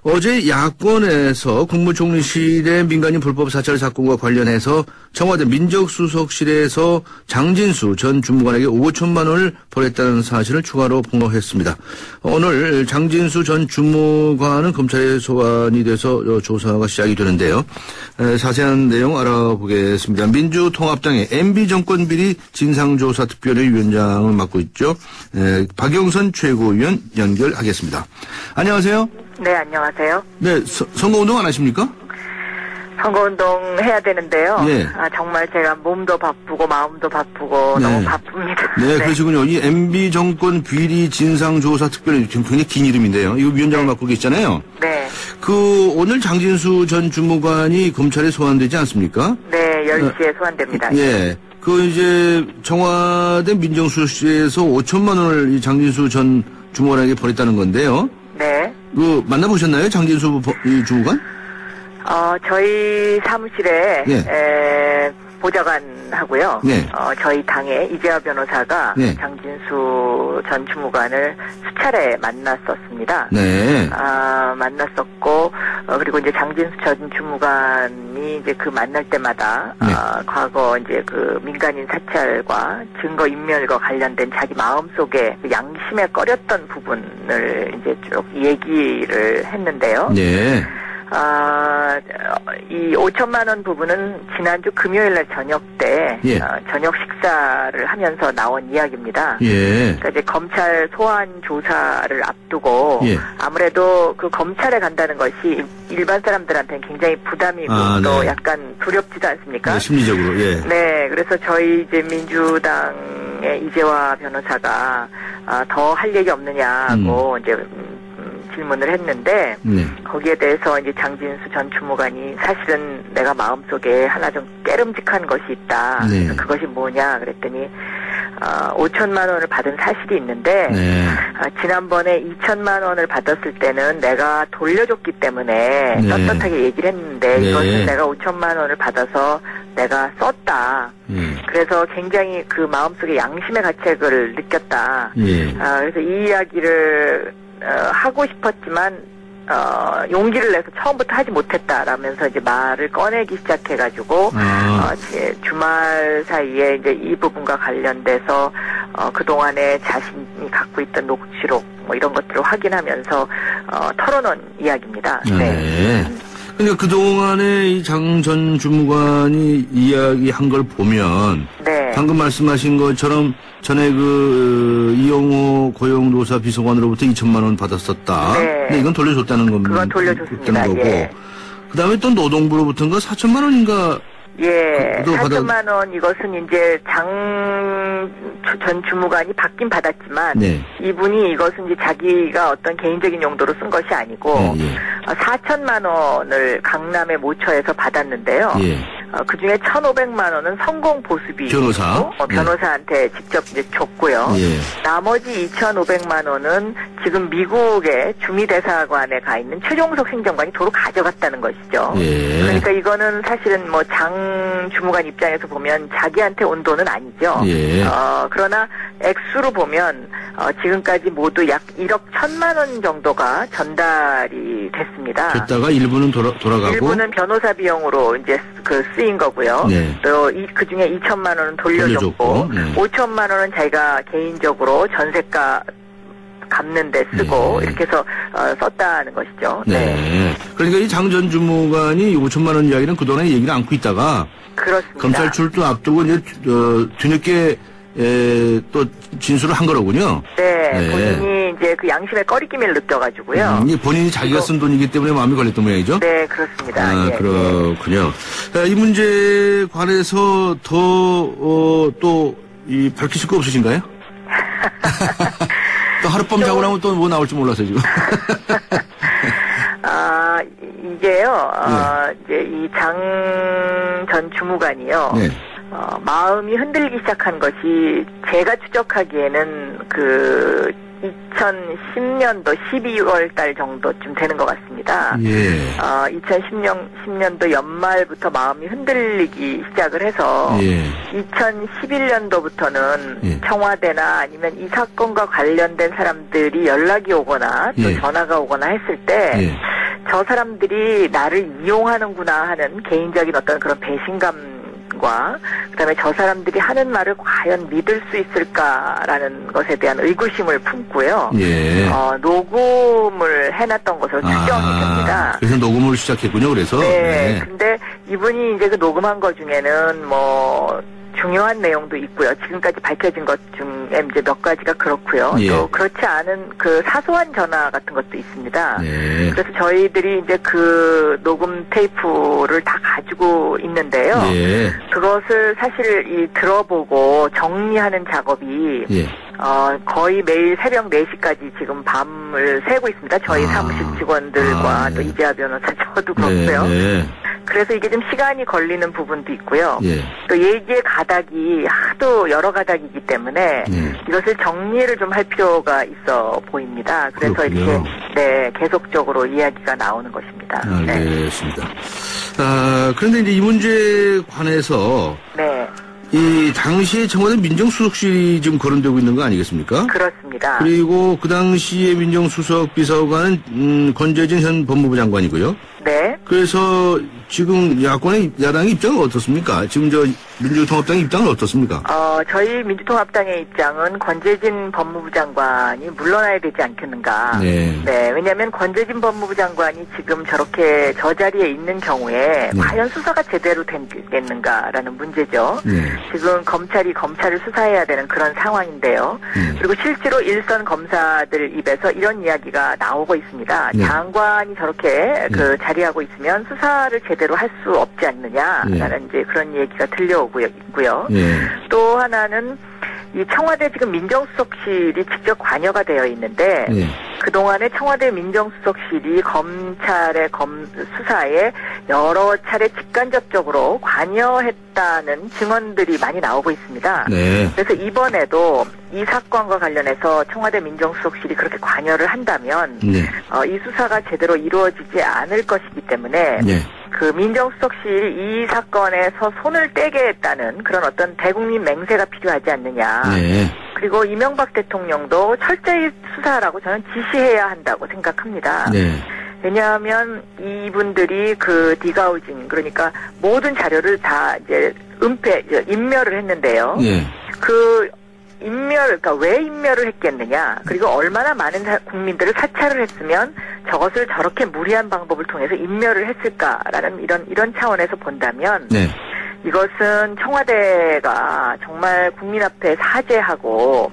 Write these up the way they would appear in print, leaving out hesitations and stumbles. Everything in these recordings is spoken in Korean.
어제 야권에서 국무총리실의 민간인 불법 사찰 사건과 관련해서 청와대 민정수석실에서 장진수 전 주무관에게 5천만 원을 보냈다는 사실을 추가로 폭로했습니다. 오늘 장진수 전 주무관은 검찰에 소환이 돼서 조사가 시작이 되는데요. 자세한 내용 알아보겠습니다. 민주통합당의 MB정권 비리 진상조사특별위원장을 맡고 있죠. 박영선 최고위원 연결하겠습니다. 안녕하세요. 네, 안녕하세요. 네, 선거운동 안 하십니까? 선거운동 해야 되는데요. 예. 정말 제가 몸도 바쁘고 마음도 바쁘고 네. 너무 바쁩니다. 네, 그러시군요. 이 MB정권 비리 진상조사특별위 굉장히 긴 이름인데요. 이거 위원장을 맡고 계시잖아요. 네. 오늘 장진수 전 주무관이 검찰에 소환되지 않습니까? 네, 10시에 소환됩니다. 예. 이제 청와대 민정수석실에서 5천만 원을 이 장진수 전 주무관에게 보냈다는 건데요. 네. 만나보셨나요? 장진수 이 주무관? 저희 사무실에 예. 보좌관하고요. 네. 저희 당의 이재화 변호사가 네. 장진수 전 주무관을 수차례 만났었습니다. 네. 만났었고, 그리고 이제 장진수 전 주무관이 이제 그 만날 때마다, 네. 과거 이제 그 민간인 사찰과 증거 인멸과 관련된 자기 마음속에 그 양심에 꺼렸던 부분을 이제 쭉 얘기를 했는데요. 네. 이 5천만 원 부분은 지난주 금요일날 저녁 때 예. 저녁 식사를 하면서 나온 이야기입니다. 예. 그러니까 이제 검찰 소환 조사를 앞두고 예. 아무래도 그 검찰에 간다는 것이 일반 사람들한테는 굉장히 부담이고 또 네. 약간 두렵지도 않습니까? 네, 심리적으로. 예. 네, 그래서 저희 이제 민주당의 이재화 변호사가 더 할 얘기 없느냐고 이제 질문을 했는데 네. 거기에 대해서 이제 장진수 전 주무관이 사실은 내가 마음속에 하나 좀 깨름직한 것이 있다. 네. 그래서 그것이 뭐냐 그랬더니 5천만 원을 받은 사실이 있는데 네. 지난번에 2천만 원을 받았을 때는 내가 돌려줬기 때문에 네. 떳떳하게 얘기를 했는데 네. 이것은 내가 5천만 원을 받아서 내가 썼다. 그래서 굉장히 그 마음속에 양심의 가책을 느꼈다. 예. 그래서 이 이야기를 하고 싶었지만 용기를 내서 처음부터 하지 못했다라면서 이제 말을 꺼내기 시작해가지고 이제 주말 사이에 이제 이 부분과 관련돼서 그 동안에 자신이 갖고 있던 녹취록 뭐 이런 것들을 확인하면서 털어놓은 이야기입니다. 네. 그러니까 그 동안에 이 장 전 주무관이 이야기한 걸 보면, 네. 방금 말씀하신 것처럼 전에 이영호 고용노사 비서관으로부터 2천만 원 받았었다. 네. 근데 이건 돌려줬다는 겁니다. 그건 돌려줬습니다. 거고. 예. 그다음에 또 노동부로부터인가 4천만 원인가. 예, 그거 4천만 원 이것은 이제 장 전 주무관이 받긴 받았지만 네. 이분이 이것은 이제 자기가 어떤 개인적인 용도로 쓴 것이 아니고 예. 4천만 원을 강남의 모처에서 받았는데요. 예. 그 중에 1,500만 원은 성공 보수비 변호사. 변호사한테 직접 이제 줬고요. 예. 나머지 2,500만 원은 지금 미국의 주미대사관에 가 있는 최종석 행정관이 도로 가져갔다는 것이죠. 예. 그러니까 이거는 사실은 뭐 장 주무관 입장에서 보면 자기한테 온 돈은 아니죠. 예. 그러나 액수로 보면 지금까지 모두 약 1억 1천만 원 정도가 전달이 됐습니다. 줬다가 일부는 돌아가고. 일부는 변호사 비용으로 이제 쓰인 거고요. 네. 또 그 중에 2천만 원은 돌려줬고, 네. 5천만 원은 자기가 개인적으로 전세가 갚는 데 쓰고 네. 이렇게 해서 썼다는 것이죠. 네. 그러니까 이 장 전 주무관이 5천만 원 이야기는 그동안에 얘기를 안고 있다가 그렇습니다. 검찰 출두 앞두고 이제 뒤늦게 또 진술을 한 거로군요. 네, 네. 본인이 이제 그 양심의 꺼리낌을 느껴가지고요. 본인이 자기가 쓴 돈이기 때문에 마음이 걸렸던 모양이죠? 네, 그렇습니다. 예, 그렇군요. 이 문제에 관해서 또 밝히실 거 없으신가요? 또 하룻밤 자고 나면 또 뭐 나올지 몰라서 지금. 이게요, 이제 이 장 전 주무관이요. 네. 마음이 흔들리기 시작한 것이 제가 추적하기에는 2010년도 12월 달 정도쯤 되는 것 같습니다. 예. 2010년도 연말부터 마음이 흔들리기 시작을 해서 예. 2011년도부터는 예. 청와대나 아니면 이 사건과 관련된 사람들이 연락이 오거나 또 예. 전화가 오거나 했을 때 예. 저 사람들이 나를 이용하는구나 하는 개인적인 어떤 그런 배신감과 그다음에 저 사람들이 하는 말을 과연 믿을 수 있을까라는 것에 대한 의구심을 품고요. 예. 녹음을 해놨던 것으로 추정이 됩니다. 그래서 녹음을 시작했군요. 그래서. 네. 근데 이분이 이제 그 녹음한 것 중에는 뭐 중요한 내용도 있고요. 지금까지 밝혀진 것 중에 이제 몇 가지가 그렇고요. 예. 또 그렇지 않은 그 사소한 전화 같은 것도 있습니다. 네. 그래서 저희들이 이제 그 녹음 테이프를 다 가지고 있는데요. 예. 그것을 사실 들어보고 정리하는 작업이 예. 거의 매일 새벽 4시까지 지금 밤을 새고 있습니다. 저희 사무실 직원들과 또 네. 이재하 변호사 저도 그렇고요. 네. 그래서 이게 좀 시간이 걸리는 부분도 있고요. 예. 또 얘기의 가닥이 하도 여러 가닥이기 때문에 이것을 정리를 좀 할 필요가 있어 보입니다. 그래서 그렇군요. 이렇게 네, 계속적으로 이야기가 나오는 것입니다. 알겠습니다. 그런데 이제 이 문제에 관해서 네. 이 당시에 청와대 민정수석실이 지금 거론되고 있는 거 아니겠습니까? 그렇습니다. 그리고 그 당시에 민정수석 비서관은 권재진 현 법무부 장관이고요. 네. 그래서 지금 야당의 입장은 어떻습니까? 지금 민주통합당의 입장은 어떻습니까? 저희 민주통합당의 입장은 권재진 법무부 장관이 물러나야 되지 않겠는가. 네. 네. 왜냐하면 권재진 법무부 장관이 지금 저렇게 저 자리에 있는 경우에 네. 과연 수사가 제대로 되겠는가라는 문제죠. 네. 지금 검찰이 검찰을 수사해야 되는 그런 상황인데요. 그리고 실제로 일선 검사들 입에서 이런 이야기가 나오고 있습니다. 네. 장관이 저렇게 그 자리하고 있으면 수사를 제대로 할 수 없지 않느냐라는 이제 그런 얘기가 들려오고 있고요. 또 하나는 이 청와대 지금 민정수석실이 직접 관여가 되어 있는데 그동안에 청와대 민정수석실이 검찰의 수사에 여러 차례 직간접적으로 관여했다는 증언들이 많이 나오고 있습니다. 네. 그래서 이번에도 이 사건과 관련해서 청와대 민정수석실이 그렇게 관여를 한다면 이 수사가 제대로 이루어지지 않을 것이기 때문에 그 민정수석실이 이 사건에서 손을 떼겠다는 그런 어떤 대국민 맹세가 필요하지 않느냐. 그리고 이명박 대통령도 철저히 수사하라고 저는 지시해야 한다고 생각합니다. 왜냐하면 이분들이 그 디가우징 그러니까 모든 자료를 다 이제 인멸을 했는데요. 그러니까 왜 인멸을 했겠느냐, 그리고 얼마나 많은 국민들을 사찰을 했으면 저것을 저렇게 무리한 방법을 통해서 인멸을 했을까라는 이런 차원에서 본다면 이것은 청와대가 정말 국민 앞에 사죄하고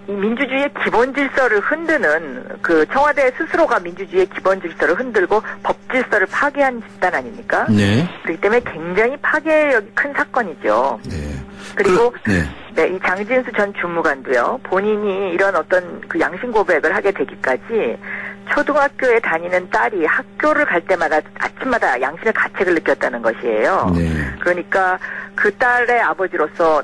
이 민주주의의 기본 질서를 흔드는 그 청와대 스스로가 민주주의의 기본 질서를 흔들고 법 질서를 파괴한 집단 아닙니까? 그렇기 때문에 굉장히 파괴력이 큰 사건이죠. 그리고 이 장진수 전 주무관도요, 본인이 이런 어떤 그 양심 고백을 하게 되기까지 초등학교에 다니는 딸이 학교를 갈 때마다 아침마다 양심의 가책을 느꼈다는 것이에요. 그러니까 그 딸의 아버지로서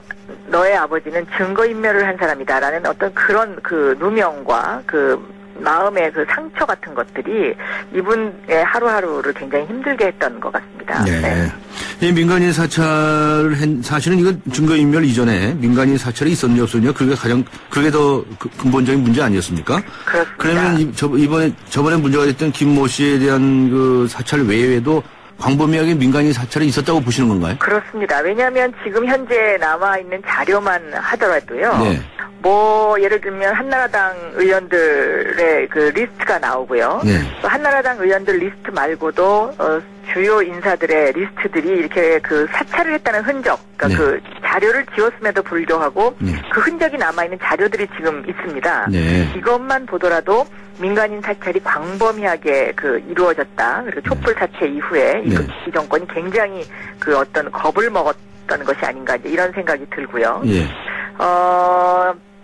너의 아버지는 증거인멸을 한 사람이다라는 어떤 그런 그 누명과 그 마음의 그 상처 같은 것들이 이분의 하루하루를 굉장히 힘들게 했던 것 같습니다. 이 민간인 사실은 이건 증거인멸 이전에 민간인 사찰이 있었냐 없었냐 그게 더 근본적인 문제 아니었습니까? 그렇습니다. 그러면 저번에 문제가 됐던 김모 씨에 대한 그 사찰 외에도 광범위하게 민간인 사찰이 있었다고 보시는 건가요? 그렇습니다. 왜냐하면 지금 현재 남아있는 자료만 하더라도요. 뭐 예를 들면 한나라당 의원들의 그 리스트가 나오고요. 또 한나라당 의원들 리스트 말고도 주요 인사들의 리스트들이 이렇게 그 사찰을 했다는 흔적, 그러니까 그 자료를 지웠음에도 불구하고 그 흔적이 남아있는 자료들이 지금 있습니다. 이것만 보더라도 민간인 사찰이 광범위하게 그 이루어졌다. 그리고 촛불 사태 이후에 이 정권이 굉장히 그 어떤 겁을 먹었던 것이 아닌가 이런 생각이 들고요.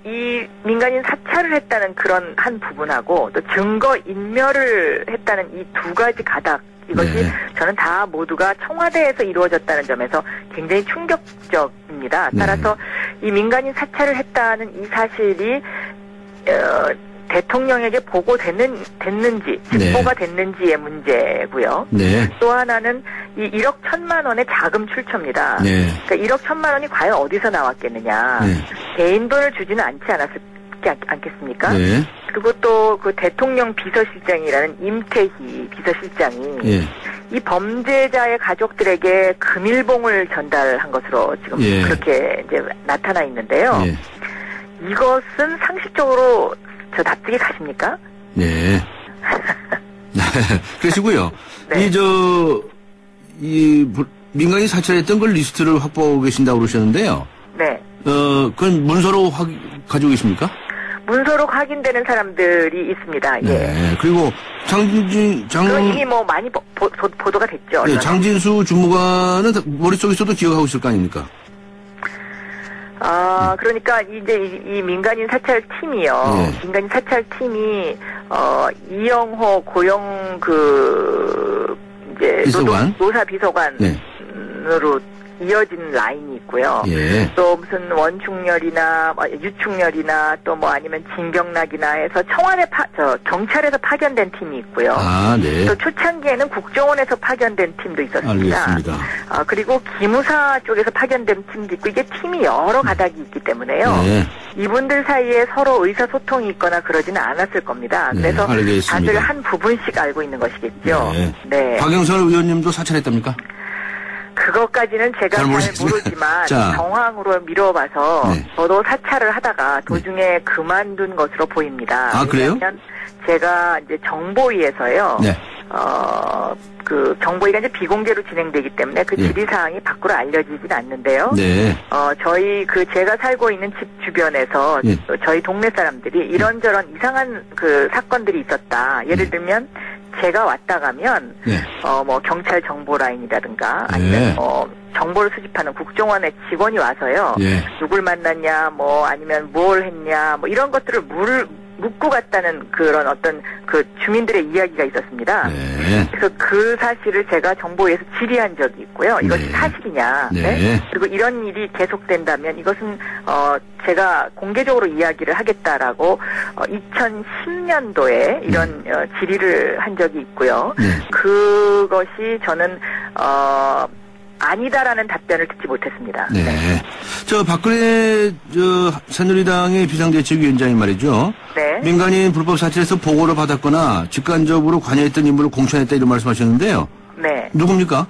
이 민간인 사찰을 했다는 그런 한 부분하고 또 증거 인멸을 했다는 이 두 가지 가닥, 이것이 저는 다 모두가 청와대에서 이루어졌다는 점에서 굉장히 충격적입니다. 따라서 이 민간인 사찰을 했다는 이 사실이 대통령에게 보고됐는지, 집보가 됐는지의 문제고요. 또 하나는 이 1억 1천만 원의 자금 출처입니다. 그러니까 1억 1천만 원이 과연 어디서 나왔겠느냐. 개인 돈을 주지는 않지 있지 않겠습니까? 네. 그리고 또 그 대통령 비서실장이라는 임태희 비서실장이 예. 이 범죄자의 가족들에게 금일봉을 전달한 것으로 지금 예. 그렇게 이제 나타나 있는데요. 예. 이것은 상식적으로 저 납득이 가십니까? 네. 그러시고요. 네. 민간인 사찰했던 걸 리스트를 확보하고 계신다고 그러셨는데요. 네. 그건 문서로 가지고 계십니까? 문서로 확인되는 사람들이 있습니다. 예. 네. 그리고 그건 이미 뭐 많이 보도가 됐죠. 네, 장진수 주무관은 머릿속에서도 기억하고 있을 거 아닙니까? 그러니까 이제 이 민간인 사찰 팀이요. 네. 민간인 사찰 팀이 이영호 고용 이제 비서관? 노사 비서관으로 네. 이어진 라인이 있고요. 예. 또 무슨 원충렬이나 유충렬이나 또 뭐 아니면 진경락이나 해서 청와대 경찰에서 파견된 팀이 있고요. 아, 네. 또 초창기에는 국정원에서 파견된 팀도 있었습니다. 알겠습니다. 그리고 기무사 쪽에서 파견된 팀도 있고 이게 팀이 여러 가닥이 있기 때문에요. 네. 이분들 사이에 서로 의사소통이 있거나 그러지는 않았을 겁니다. 네, 그래서 알겠습니다. 다들 한 부분씩 알고 있는 것이겠죠. 네. 네. 박영선 의원님도 사찰했답니까? 그것까지는 제가 잘 모르지만 자. 정황으로 미뤄봐서 네. 저도 사찰을 하다가 도중에 그만둔 것으로 보입니다. 아, 그래요? 왜냐하면 제가 이제 정보위에서요. 네. 그 정보위가 이제 비공개로 진행되기 때문에 그 예. 질의사항이 밖으로 알려지진 않는데요. 네. 저희 제가 살고 있는 집 주변에서 예. 저희 동네 사람들이 이런저런 이상한 그 사건들이 있었다. 예를 들면 제가 왔다 가면 네. 뭐 경찰 정보 라인이라든가 예. 아니면 정보를 수집하는 국정원의 직원이 와서요. 예. 누굴 만났냐, 뭐 아니면 뭘 했냐, 뭐 이런 것들을 묻고 갔다는 그런 어떤 그 주민들의 이야기가 있었습니다. 네. 그래서 그 사실을 제가 정보위에서 질의한 적이 있고요. 이것이 네. 사실이냐. 네. 네? 그리고 이런 일이 계속된다면 이것은 제가 공개적으로 이야기를 하겠다라고 2010년도에 이런 질의를 한 적이 있고요. 네. 그것이 저는 아니다라는 답변을 듣지 못했습니다. 네. 박근혜 새누리당의 비상대책위원장이 말이죠. 네. 민간인 불법 사찰에서 보고를 받았거나 직간접으로 관여했던 인물을 공천했다 이런 말씀하셨는데요. 네. 누굽니까?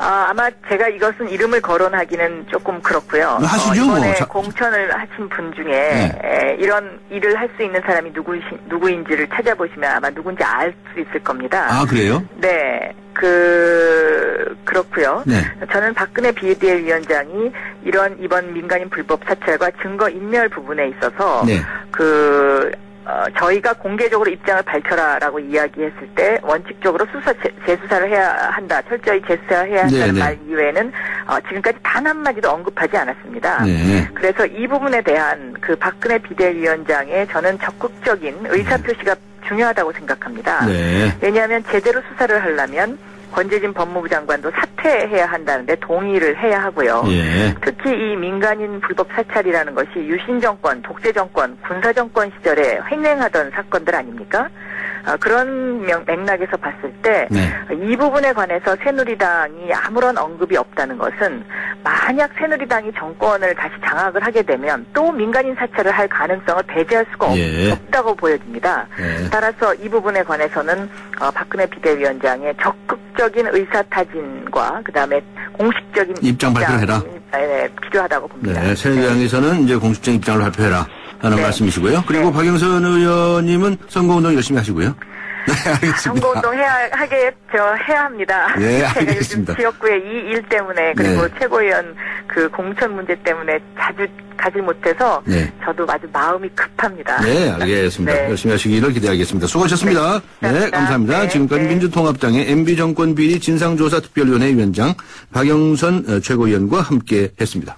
아마 제가 이것은 이름을 거론하기는 조금 그렇고요. 하시죠, 이번에 뭐. 공천을 하신 분 중에 이런 일을 할 수 있는 사람이 누구인지를 찾아보시면 아마 누군지 알 수 있을 겁니다. 아, 그래요? 네. 그렇고요. 네. 저는 박근혜 비대위원장이 이번 민간인 불법 사찰과 증거 인멸 부분에 있어서 네. 저희가 공개적으로 입장을 밝혀라라고 이야기했을 때 원칙적으로 재수사를 해야 한다. 철저히 재수사해야 한다는 네, 네. 말 이외에는 지금까지 단 한마디도 언급하지 않았습니다. 네. 그래서 이 부분에 대한 그 박근혜 비대위원장의 저는 적극적인 의사표시가 중요하다고 생각합니다. 네. 왜냐하면 제대로 수사를 하려면 권재진 법무부 장관도 사퇴해야 한다는데 동의를 해야 하고요. 예. 특히 이 민간인 불법 사찰이라는 것이 유신 정권, 독재 정권, 군사 정권 시절에 횡행하던 사건들 아닙니까? 그런 맥락에서 봤을 때 이 부분에 관해서 새누리당이 아무런 언급이 없다는 것은 만약 새누리당이 정권을 다시 장악을 하게 되면 또 민간인 사찰을 할 가능성을 배제할 수가 없다고 보여집니다. 따라서 이 부분에 관해서는 박근혜 비대위원장의 적극적인 의사타진과 그다음에 공식적인 입장 발표를 해라. 필요하다고 봅니다. 네, 새누리당에서는 이제 공식적인 입장을 발표해라 하는 말씀이시고요. 그리고 박영선 의원님은 선거운동 열심히 하시고요. 네, 알겠습니다. 선거운동 해야 합니다. 네, 제가 알겠습니다. 요즘 지역구의 이 일 때문에 그리고 최고위원 그 공천 문제 때문에 자주 가지 못해서 저도 아주 마음이 급합니다. 네, 알겠습니다. 네. 열심히 하시기를 기대하겠습니다. 수고하셨습니다. 네, 감사합니다. 지금까지 민주통합당의 MB정권 비리 진상조사 특별위원회 위원장 박영선 최고위원과 함께 했습니다.